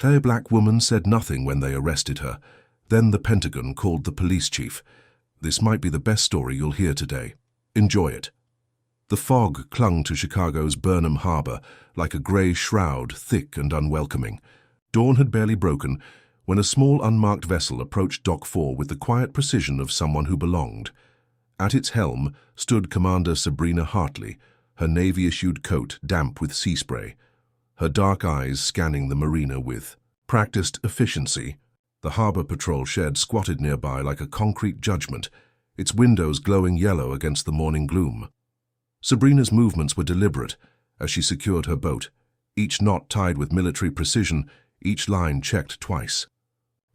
The black woman said nothing when they arrested her. Then the Pentagon called the police chief. This might be the best story you'll hear today. Enjoy it. The fog clung to Chicago's Burnham Harbor like a gray shroud, thick and unwelcoming. Dawn had barely broken when a small unmarked vessel approached Dock 4 with the quiet precision of someone who belonged. At its helm stood Commander Sabrina Hartley, her Navy-issued coat damp with sea spray, her dark eyes scanning the marina with practiced efficiency. The harbor patrol shed squatted nearby like a concrete judgment, its windows glowing yellow against the morning gloom. Sabrina's movements were deliberate as she secured her boat, each knot tied with military precision, each line checked twice.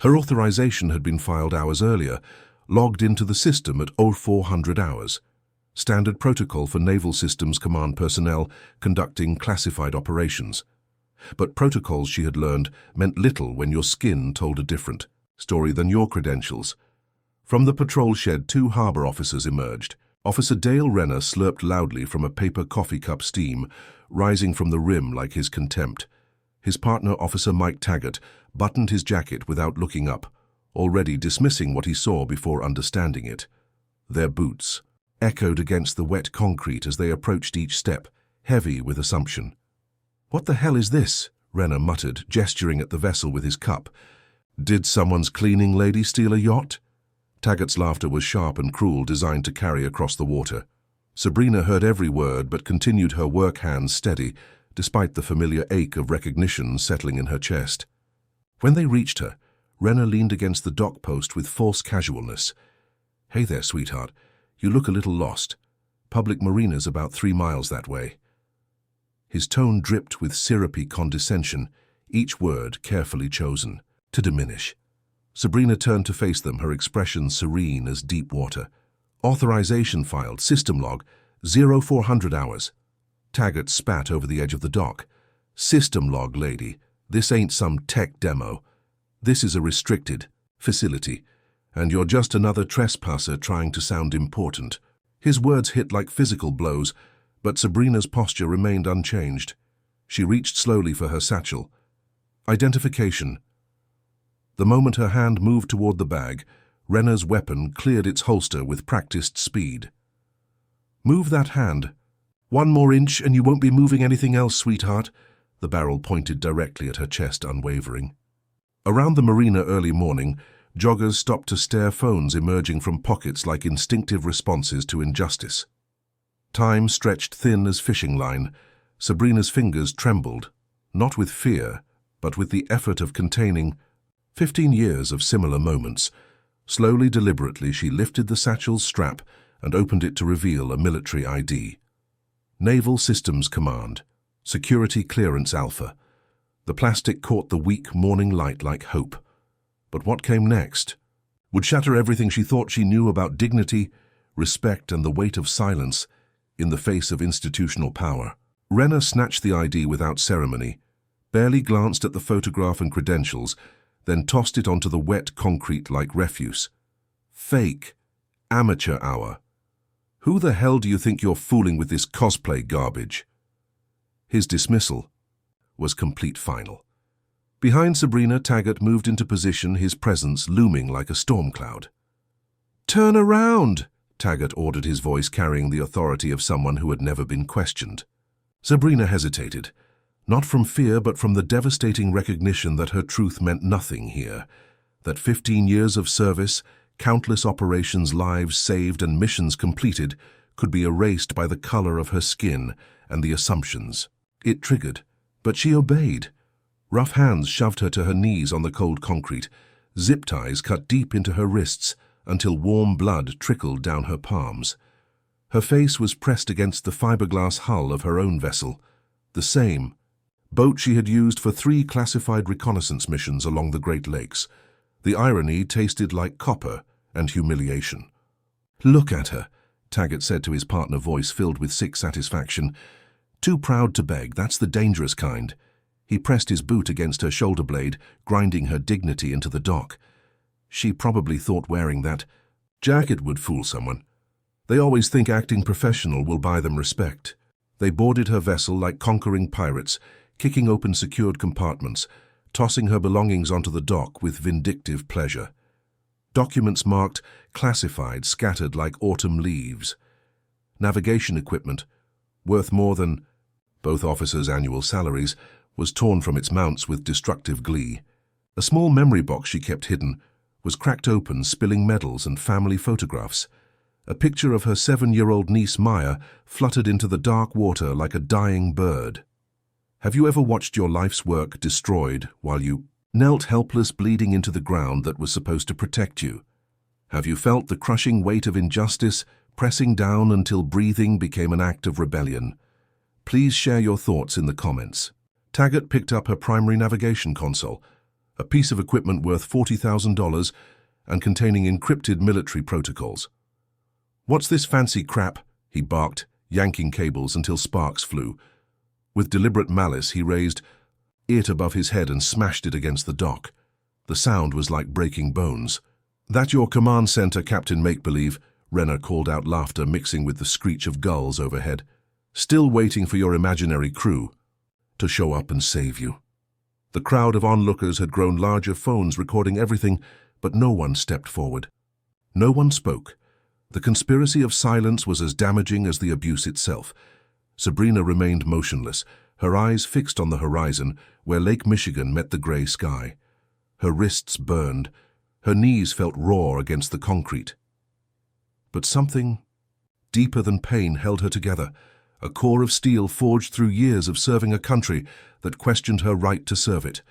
Her authorization had been filed hours earlier, logged into the system at 0400 hours. Standard protocol for Naval Systems Command personnel conducting classified operations. But protocols, she had learned, meant little when your skin told a different story than your credentials. From the patrol shed, 2 harbor officers emerged. Officer Dale Renner slurped loudly from a paper coffee cup, steam rising from the rim like his contempt. His partner, Officer Mike Taggart, buttoned his jacket without looking up, already dismissing what he saw before understanding it. Their boots echoed against the wet concrete as they approached each step, heavy with assumption. "What the hell is this?" Renner muttered, gesturing at the vessel with his cup. "Did someone's cleaning lady steal a yacht?" Taggart's laughter was sharp and cruel, designed to carry across the water. Sabrina heard every word but continued her work hands steady, despite the familiar ache of recognition settling in her chest. When they reached her, Renner leaned against the dock post with false casualness. "Hey there, sweetheart. You look a little lost. Public marina's about 3 miles that way." His tone dripped with syrupy condescension, each word carefully chosen to diminish. Sabrina turned to face them, her expression serene as deep water. "Authorization filed, system log, 0400 hours. Taggart spat over the edge of the dock. "System log, lady. This ain't some tech demo. This is a restricted facility, and you're just another trespasser trying to sound important." His words hit like physical blows, but Sabrina's posture remained unchanged. She reached slowly for her satchel. Identification. The moment her hand moved toward the bag, Renner's weapon cleared its holster with practiced speed. "Move that hand. 1 more inch and you won't be moving anything else, sweetheart." The barrel pointed directly at her chest, unwavering. Around the marina early morning, joggers stopped to stare, phones emerging from pockets like instinctive responses to injustice. Time stretched thin as fishing line. Sabrina's fingers trembled, not with fear, but with the effort of containing 15 years of similar moments. Slowly, deliberately, she lifted the satchel's strap and opened it to reveal a military ID. Naval Systems Command, Security Clearance Alpha. The plastic caught the weak morning light like hope. But what came next would shatter everything she thought she knew about dignity, respect, and the weight of silence in the face of institutional power. Renner snatched the ID without ceremony, barely glanced at the photograph and credentials, then tossed it onto the wet concrete like refuse. "Fake. Amateur hour. Who the hell do you think you're fooling with this cosplay garbage?" His dismissal was complete final. Behind Sabrina, Taggart moved into position, his presence looming like a storm cloud. "Turn around!" Taggart ordered, his voice carrying the authority of someone who had never been questioned. Sabrina hesitated, not from fear but from the devastating recognition that her truth meant nothing here, that 15 years of service, countless operations, lives saved, and missions completed could be erased by the color of her skin and the assumptions. It triggered, but she obeyed. Rough hands shoved her to her knees on the cold concrete. Zip ties cut deep into her wrists until warm blood trickled down her palms. Her face was pressed against the fiberglass hull of her own vessel, the same boat she had used for 3 classified reconnaissance missions along the Great Lakes. The irony tasted like copper and humiliation. "Look at her," Taggart said to his partner, voice filled with sick satisfaction. "Too proud to beg, that's the dangerous kind." He pressed his boot against her shoulder blade, grinding her dignity into the dock. She probably thought wearing that jacket would fool someone. They always think acting professional will buy them respect. They boarded her vessel like conquering pirates, kicking open secured compartments, tossing her belongings onto the dock with vindictive pleasure. Documents marked classified scattered like autumn leaves. Navigation equipment, worth more than both officers' annual salaries, was torn from its mounts with destructive glee. A small memory box she kept hidden was cracked open, spilling medals and family photographs. A picture of her 7-year-old niece Maya fluttered into the dark water like a dying bird. Have you ever watched your life's work destroyed while you knelt helpless, bleeding into the ground that was supposed to protect you? Have you felt the crushing weight of injustice pressing down until breathing became an act of rebellion? Please share your thoughts in the comments. Taggart picked up her primary navigation console, a piece of equipment worth $40,000 and containing encrypted military protocols. "What's this fancy crap?" he barked, yanking cables until sparks flew. With deliberate malice, he raised it above his head and smashed it against the dock. The sound was like breaking bones. "That your command center, Captain Make-Believe," Renner called out, laughter mixing with the screech of gulls overhead. "Still waiting for your imaginary crew to show up and save you." The crowd of onlookers had grown larger, phones recording everything, but no one stepped forward. No one spoke. The conspiracy of silence was as damaging as the abuse itself. Sabrina remained motionless, her eyes fixed on the horizon where Lake Michigan met the gray sky. Her wrists burned. Her knees felt raw against the concrete. But something deeper than pain held her together, a core of steel forged through years of serving a country that questioned her right to serve it.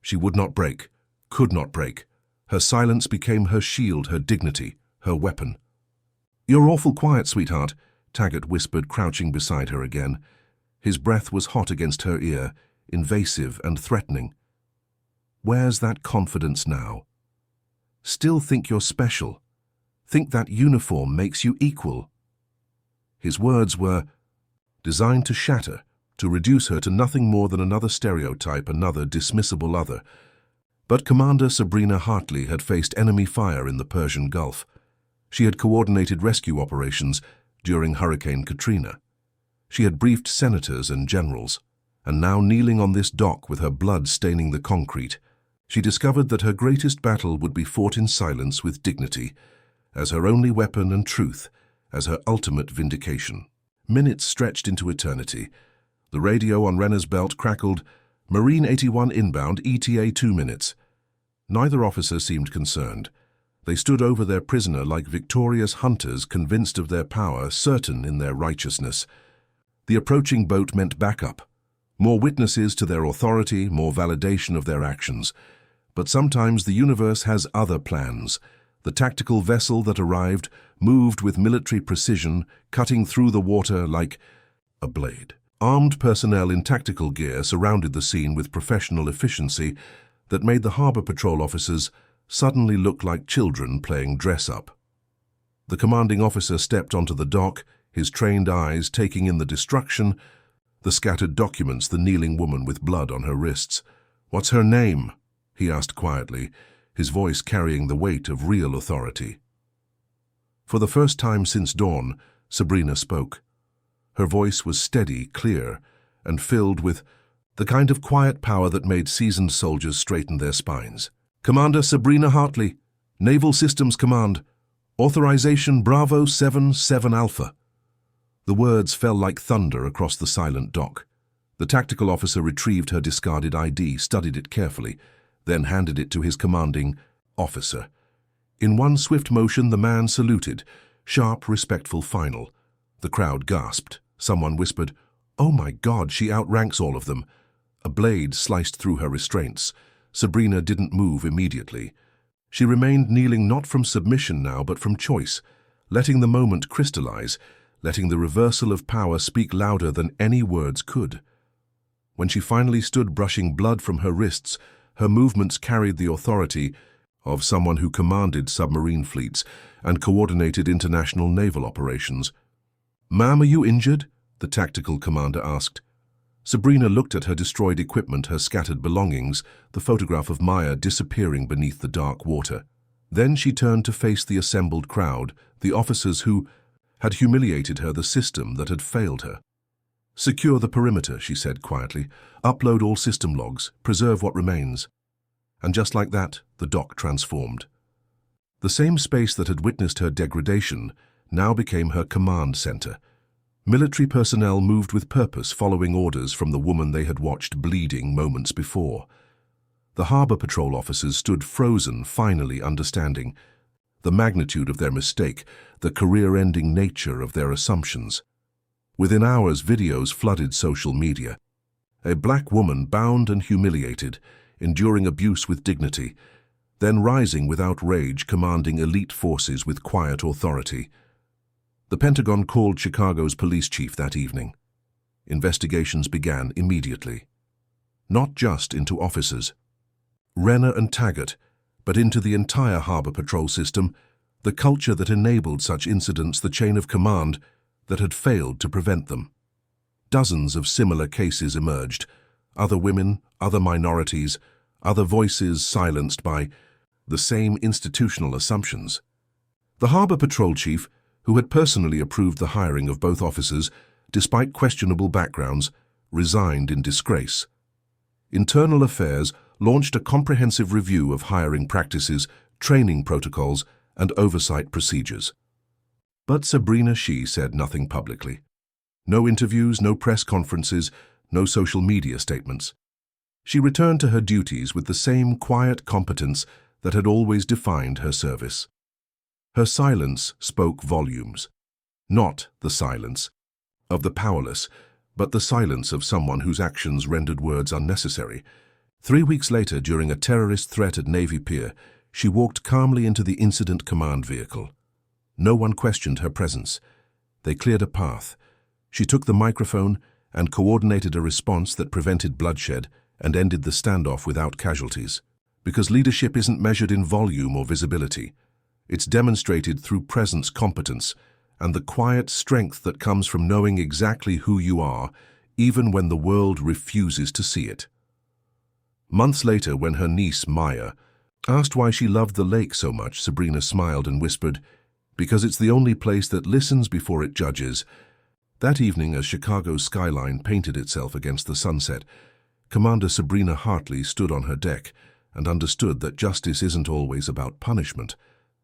She would not break, could not break. Her silence became her shield, her dignity, her weapon. "You're awful quiet, sweetheart," Taggart whispered, crouching beside her again. His breath was hot against her ear, invasive and threatening. "Where's that confidence now? Still think you're special? Think that uniform makes you equal?" His words were designed to shatter, to reduce her to nothing more than another stereotype, another dismissible other. But Commander Sabrina Hartley had faced enemy fire in the Persian Gulf. She had coordinated rescue operations during Hurricane Katrina. She had briefed senators and generals, and now kneeling on this dock with her blood staining the concrete, she discovered that her greatest battle would be fought in silence with dignity, as her only weapon, and truth as her ultimate vindication. Minutes stretched into eternity. The radio on Renner's belt crackled, "Marine 81 inbound, ETA 2 minutes. Neither officer seemed concerned. They stood over their prisoner like victorious hunters, convinced of their power, certain in their righteousness. The approaching boat meant backup, more witnesses to their authority, more validation of their actions. But sometimes the universe has other plans. The tactical vessel that arrived moved with military precision, cutting through the water like a blade. Armed personnel in tactical gear surrounded the scene with professional efficiency that made the harbor patrol officers suddenly look like children playing dress-up. The commanding officer stepped onto the dock, his trained eyes taking in the destruction, the scattered documents, the kneeling woman with blood on her wrists. "What's her name?" he asked quietly, his voice carrying the weight of real authority. For the first time since dawn, Sabrina spoke. Her voice was steady, clear, and filled with the kind of quiet power that made seasoned soldiers straighten their spines. "Commander Sabrina Hartley, Naval Systems Command. Authorization Bravo 77 Alpha." The words fell like thunder across the silent dock. The tactical officer retrieved her discarded ID, studied it carefully, then handed it to his commanding officer. In one swift motion, the man saluted, sharp, respectful final. The crowd gasped. Someone whispered, "Oh my God, she outranks all of them." A blade sliced through her restraints. Sabrina didn't move immediately. She remained kneeling, not from submission now, but from choice, letting the moment crystallize, letting the reversal of power speak louder than any words could. When she finally stood, brushing blood from her wrists, her movements carried the authority of someone who commanded submarine fleets and coordinated international naval operations. "Ma'am, are you injured?" the tactical commander asked. Sabrina looked at her destroyed equipment, her scattered belongings, the photograph of Maya disappearing beneath the dark water. Then she turned to face the assembled crowd, the officers who had humiliated her, the system that had failed her. "Secure the perimeter," she said quietly. "Upload all system logs. Preserve what remains." And just like that, the dock transformed. The same space that had witnessed her degradation now became her command center. Military personnel moved with purpose, following orders from the woman they had watched bleeding moments before. The harbor patrol officers stood frozen, finally understanding the magnitude of their mistake, the career-ending nature of their assumptions. Within hours, videos flooded social media. A black woman bound and humiliated, enduring abuse with dignity, then rising without rage, commanding elite forces with quiet authority. The Pentagon called Chicago's police chief that evening. Investigations began immediately. Not just into officers, Renner and Taggart, but into the entire harbor patrol system, the culture that enabled such incidents, the chain of command that had failed to prevent them. Dozens of similar cases emerged, other women, other minorities, other voices silenced by the same institutional assumptions. The harbor patrol chief, who had personally approved the hiring of both officers, despite questionable backgrounds, resigned in disgrace. Internal Affairs launched a comprehensive review of hiring practices, training protocols, and oversight procedures. But Sabrina Shi said nothing publicly. No interviews, no press conferences, no social media statements. She returned to her duties with the same quiet competence that had always defined her service. Her silence spoke volumes. Not the silence of the powerless, but the silence of someone whose actions rendered words unnecessary. 3 weeks later, during a terrorist threat at Navy Pier, she walked calmly into the incident command vehicle. No one questioned her presence. They cleared a path. She took the microphone and coordinated a response that prevented bloodshed and ended the standoff without casualties. Because leadership isn't measured in volume or visibility. It's demonstrated through presence, competence, and the quiet strength that comes from knowing exactly who you are, even when the world refuses to see it. Months later, when her niece, Maya, asked why she loved the lake so much, Sabrina smiled and whispered, "Because it's the only place that listens before it judges." That evening, as Chicago's skyline painted itself against the sunset, Commander Sabrina Hartley stood on her deck and understood that justice isn't always about punishment.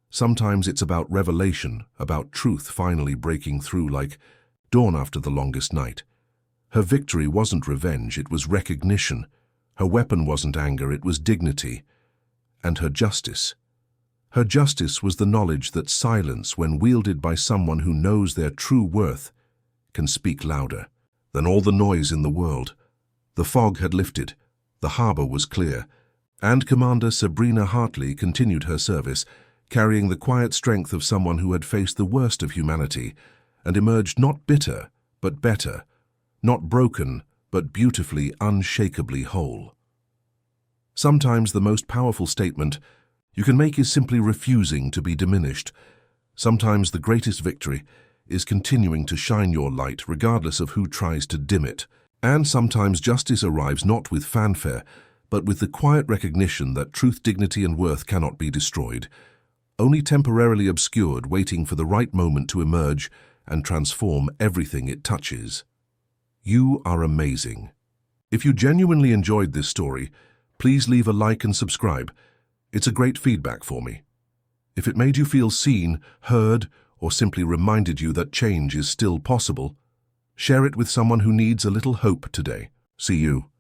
Sometimes it's about revelation, about truth finally breaking through like dawn after the longest night. Her victory wasn't revenge, it was recognition. Her weapon wasn't anger, it was dignity. And her justice was the knowledge that silence, when wielded by someone who knows their true worth, can speak louder than all the noise in the world. The fog had lifted, the harbor was clear, and Commander Sabrina Hartley continued her service, carrying the quiet strength of someone who had faced the worst of humanity and emerged not bitter, but better, not broken, but beautifully, unshakably whole. Sometimes the most powerful statement you can make is simply refusing to be diminished. Sometimes the greatest victory is continuing to shine your light regardless of who tries to dim it. And sometimes justice arrives not with fanfare, but with the quiet recognition that truth, dignity, and worth cannot be destroyed, only temporarily obscured, waiting for the right moment to emerge and transform everything it touches. You are amazing. If you genuinely enjoyed this story, please leave a like and subscribe. It's a great feedback for me. If it made you feel seen, heard, or simply reminded you that change is still possible, share it with someone who needs a little hope today. See you.